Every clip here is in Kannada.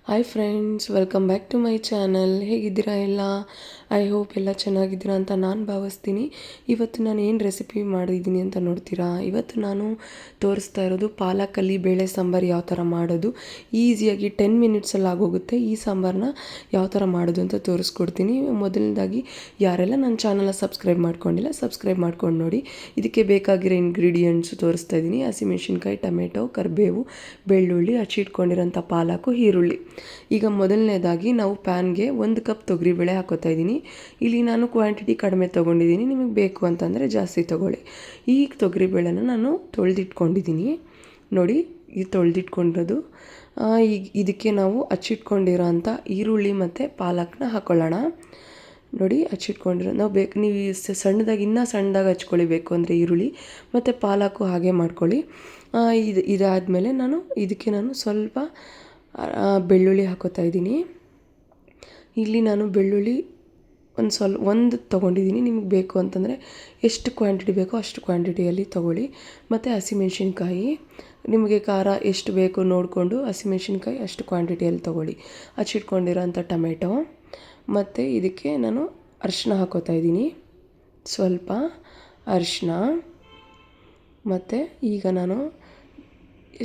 Hi friends, welcome back to my channel. ಹೇಗಿದ್ದೀರಾ ಎಲ್ಲ? ಐ ಹೋಪ್ ಎಲ್ಲ ಚೆನ್ನಾಗಿದ್ದೀರಾ ಅಂತ ನಾನು ಭಾವಿಸ್ತೀನಿ. ಇವತ್ತು ನಾನು ಏನು ರೆಸಿಪಿ ಮಾಡಿದ್ದೀನಿ ಅಂತ ನೋಡ್ತೀರಾ? ಇವತ್ತು ನಾನು ತೋರಿಸ್ತಾ ಇರೋದು ಪಾಲಕಲ್ಲಿ ಬೇಳೆ ಸಾಂಬಾರು ಯಾವ ಥರ ಮಾಡೋದು. ಈಸಿಯಾಗಿ 10 ಮಿನಿಟ್ಸಲ್ಲಿ ಆಗೋಗುತ್ತೆ. ಈ ಸಾಂಬಾರನ್ನ ಯಾವ ಥರ ಮಾಡೋದು ಅಂತ ತೋರಿಸ್ಕೊಡ್ತೀನಿ. ಮೊದಲನೇದಾಗಿ ಯಾರೆಲ್ಲ ನನ್ನ ಚಾನಲ್ನ ಸಬ್ಸ್ಕ್ರೈಬ್ ಮಾಡ್ಕೊಂಡಿಲ್ಲ, ಸಬ್ಸ್ಕ್ರೈಬ್ ಮಾಡ್ಕೊಂಡು ನೋಡಿ. ಇದಕ್ಕೆ ಬೇಕಾಗಿರೋ ಇಂಗ್ರೀಡಿಯೆಂಟ್ಸು ತೋರಿಸ್ತಾ ಇದ್ದೀನಿ. ಹಸಿಮೆಣ್ಸಿನ್ಕಾಯಿ, ಟೊಮೆಟೊ, ಕರಿಬೇವು, ಬೆಳ್ಳುಳ್ಳಿ, ಹಚ್ಚಿಟ್ಕೊಂಡಿರೋಂಥ ಪಾಲಕು, ಈರುಳ್ಳಿ. ಈಗ ಮೊದಲನೇದಾಗಿ ನಾವು ಪ್ಯಾನ್ಗೆ 1 ಕಪ್ ತೊಗರಿಬೇಳೆ ಹಾಕೋತಾ ಇದ್ದೀನಿ. ಇಲ್ಲಿ ನಾನು ಕ್ವಾಂಟಿಟಿ ಕಡಿಮೆ ತೊಗೊಂಡಿದ್ದೀನಿ, ನಿಮಗೆ ಬೇಕು ಅಂತಂದರೆ ಜಾಸ್ತಿ ತೊಗೊಳ್ಳಿ. ಈ ತೊಗರಿಬೇಳೆನ ನಾನು ತೊಳೆದಿಟ್ಕೊಂಡಿದ್ದೀನಿ ನೋಡಿ. ಈ ತೊಳೆದಿಟ್ಕೊಂಡಿರೋದು. ಈಗ ಇದಕ್ಕೆ ನಾವು ಹಚ್ಚಿಟ್ಕೊಂಡಿರೋ ಅಂಥ ಈರುಳ್ಳಿ ಮತ್ತು ಪಾಲಕ್ನ ಹಾಕ್ಕೊಳ್ಳೋಣ ನೋಡಿ. ಹಚ್ಚಿಟ್ಕೊಂಡಿರೋ ನಾವು ನೀವು ಸಣ್ಣದಾಗಿ ಇನ್ನೂ ಸಣ್ಣದಾಗಿ ಹಚ್ಕೊಳ್ಳಿ ಬೇಕು ಅಂದರೆ ಈರುಳ್ಳಿ ಮತ್ತು ಪಾಲಕು ಹಾಗೆ ಮಾಡ್ಕೊಳ್ಳಿ. ಇದಾದಮೇಲೆ ಇದಕ್ಕೆ ನಾನು ಸ್ವಲ್ಪ ಬೆಳ್ಳುಳ್ಳಿ ಹಾಕೋತಾ ಇದ್ದೀನಿ. ಇಲ್ಲಿ ನಾನು ಬೆಳ್ಳುಳ್ಳಿ ಒಂದು ತೊಗೊಂಡಿದ್ದೀನಿ. ನಿಮಗೆ ಬೇಕು ಅಂತಂದರೆ ಎಷ್ಟು ಕ್ವಾಂಟಿಟಿ ಬೇಕೋ ಅಷ್ಟು ಕ್ವಾಂಟಿಟಿಯಲ್ಲಿ ತೊಗೊಳ್ಳಿ. ಮತ್ತು ಹಸಿಮೆಣ್ಸಿನ್ಕಾಯಿ, ನಿಮಗೆ ಖಾರ ಎಷ್ಟು ಬೇಕು ನೋಡಿಕೊಂಡು ಹಸಿಮೆಣ್ಸಿನ್ಕಾಯಿ ಅಷ್ಟು ಕ್ವಾಂಟಿಟಿಯಲ್ಲಿ ತೊಗೊಳ್ಳಿ. ಹಚ್ಚಿಟ್ಕೊಂಡಿರೋಂಥ ಟೊಮೆಟೊ, ಮತ್ತು ಇದಕ್ಕೆ ನಾನು ಅರಿಶಿನ ಹಾಕೋತಾ ಇದ್ದೀನಿ. ಸ್ವಲ್ಪ ಅರಿಶಿನ, ಮತ್ತು ಈಗ ನಾನು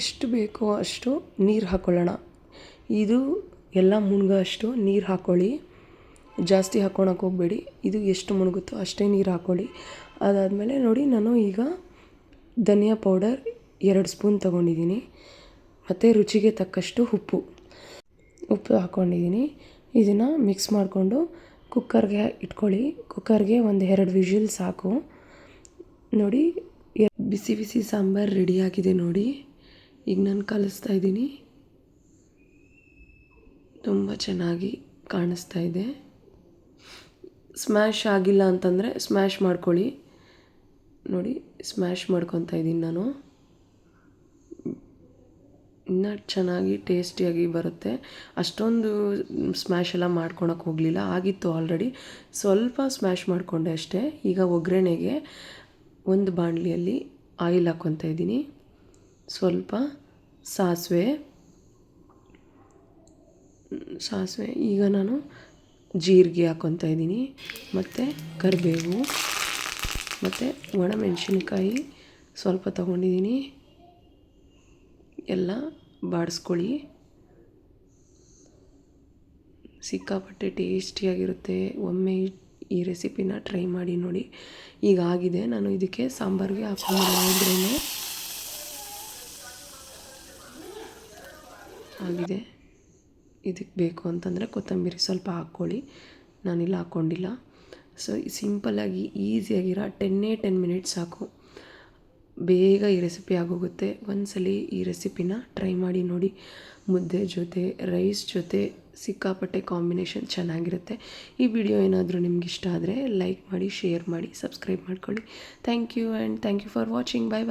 ಎಷ್ಟು ಬೇಕೋ ಅಷ್ಟು ನೀರು ಹಾಕ್ಕೊಳ್ಳೋಣ. ಇದು ಎಲ್ಲ ಮುಳುಗೋ ಅಷ್ಟು ನೀರು ಹಾಕ್ಕೊಳ್ಳಿ, ಜಾಸ್ತಿ ಹಾಕ್ಕೊಳಕ್ಕೆ ಹೋಗಬೇಡಿ. ಇದು ಎಷ್ಟು ಮುಳುಗುತ್ತೋ ಅಷ್ಟೇ ನೀರು ಹಾಕ್ಕೊಳ್ಳಿ. ಅದಾದಮೇಲೆ ನೋಡಿ, ನಾನು ಈಗ ಧನಿಯಾ ಪೌಡರ್ 2 ಸ್ಪೂನ್ ತೊಗೊಂಡಿದ್ದೀನಿ, ಮತ್ತು ರುಚಿಗೆ ತಕ್ಕಷ್ಟು ಉಪ್ಪು ಹಾಕ್ಕೊಂಡಿದ್ದೀನಿ. ಇದನ್ನು ಮಿಕ್ಸ್ ಮಾಡಿಕೊಂಡು ಕುಕ್ಕರ್ಗೆ ಇಟ್ಕೊಳ್ಳಿ. ಕುಕ್ಕರ್ಗೆ 1-2 ವಿಷಿಲ್ ಸಾಕು ನೋಡಿ. ಬಿಸಿ ಬಿಸಿ ಸಾಂಬಾರು ರೆಡಿಯಾಗಿದೆ ನೋಡಿ. ಈಗ ನಾನು ಕಲಿಸ್ತಾ ಇದ್ದೀನಿ. ತುಂಬ ಚೆನ್ನಾಗಿ ಕಾಣಿಸ್ತಾ ಇದೆ. ಸ್ಮ್ಯಾಶ್ ಆಗಿಲ್ಲ ಅಂತಂದರೆ ಸ್ಮ್ಯಾಶ್ ಮಾಡ್ಕೊಳ್ಳಿ ನೋಡಿ. ಸ್ಮ್ಯಾಶ್ ಮಾಡ್ಕೊತಾ ಇದ್ದೀನಿ ನಾನು. ಇನ್ನೂ ಚೆನ್ನಾಗಿ ಟೇಸ್ಟಿಯಾಗಿ ಬರುತ್ತೆ. ಅಷ್ಟೊಂದು ಸ್ಮ್ಯಾಶ್ ಎಲ್ಲ ಮಾಡ್ಕೊಳಕ್ಕೆ ಹೋಗಲಿಲ್ಲ, ಆಗಿತ್ತು ಆಲ್ರೆಡಿ. ಸ್ವಲ್ಪ ಸ್ಮ್ಯಾಶ್ ಮಾಡಿಕೊಂಡೆ ಅಷ್ಟೇ. ಈಗ ಒಗ್ಗರಣೆಗೆ ಒಂದು ಬಾಣಲಿಯಲ್ಲಿ ಆಯಿಲ್ ಹಾಕ್ಕೊತಾ ಇದ್ದೀನಿ. ಸ್ವಲ್ಪ ಸಾಸಿವೆ, ಈಗ ನಾನು ಜೀರಿಗೆ ಹಾಕ್ಕೊತಾ ಇದ್ದೀನಿ, ಮತ್ತು ಕರಿಬೇವು, ಮತ್ತು ಒಣಮೆಣಸಿನ್ಕಾಯಿ ಸ್ವಲ್ಪ ತೊಗೊಂಡಿದ್ದೀನಿ. ಎಲ್ಲ ಬಾಡಿಸ್ಕೊಳ್ಳಿ. ಸಿಕ್ಕಾಪಟ್ಟೆ ಟೇಸ್ಟಿಯಾಗಿರುತ್ತೆ. ಒಮ್ಮೆ ಈ ರೆಸಿಪಿನ ಟ್ರೈ ಮಾಡಿ ನೋಡಿ. ಈಗ ಆಗಿದೆ. ನಾನು ಇದಕ್ಕೆ ಸಾಂಬಾರಿಗೆ ಹಾಕ್ಕೊಂಡಿದ್ರೇ ಆಗಿದೆ. ಇದಕ್ಕೆ ಬೇಕು ಅಂತಂದರೆ ಕೊತ್ತಂಬರಿ ಸ್ವಲ್ಪ ಹಾಕ್ಕೊಳ್ಳಿ, ನಾನಿಲ್ಲ ಹಾಕ್ಕೊಂಡಿಲ್ಲ. ಸೊ ಸಿಂಪಲ್ಲಾಗಿ ಈಸಿಯಾಗಿರೋ 10 ಮಿನಿಟ್ಸ್ ಸಾಕು, ಬೇಗ ಈ ರೆಸಿಪಿ ಆಗೋಗುತ್ತೆ. ಒಂದ್ಸಲಿ ಈ ರೆಸಿಪಿನ ಟ್ರೈ ಮಾಡಿ ನೋಡಿ. ಮುದ್ದೆ ಜೊತೆ, ರೈಸ್ ಜೊತೆ ಸಿಕ್ಕಾಪಟ್ಟೆ ಕಾಂಬಿನೇಷನ್ ಚೆನ್ನಾಗಿರುತ್ತೆ. ಈ ವಿಡಿಯೋ ಏನಾದರೂ ನಿಮ್ಗೆ ಇಷ್ಟ ಆದರೆ ಲೈಕ್ ಮಾಡಿ, ಶೇರ್ ಮಾಡಿ, ಸಬ್ಸ್ಕ್ರೈಬ್ ಮಾಡ್ಕೊಳ್ಳಿ. Thank you for watching. Bye bye.